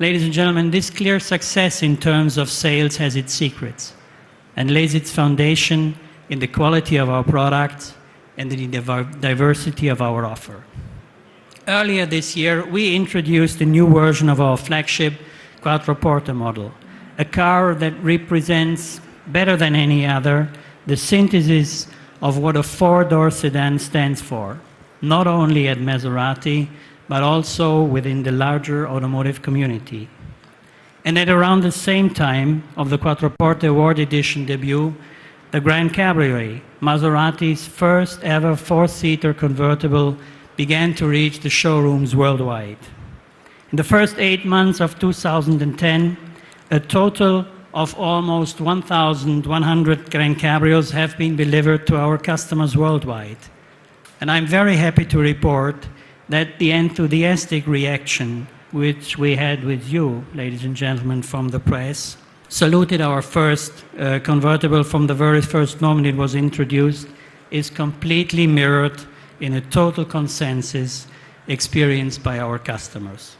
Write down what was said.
Ladies and gentlemen, this clear success in terms of sales has its secrets and lays its foundation in the quality of our products and in the diversity of our offer. Earlier this year, we introduced a new version of our flagship Quattroporte model, a car that represents better than any other the synthesis of what a four-door sedan stands for, not only at Maserati, but also within the larger automotive community. And at around the same time of the Quattroporte Award Edition debut, the Grand Cabriolet, Maserati's first ever four-seater convertible, began to reach the showrooms worldwide. In the first 8 months of 2010, a total of almost 1,100 Grand Cabrios have been delivered to our customers worldwide. And I'm very happy to report that the enthusiastic reaction which we had with you, ladies and gentlemen, from the press, saluted our first convertible from the very first moment it was introduced, is completely mirrored in a total consensus experienced by our customers.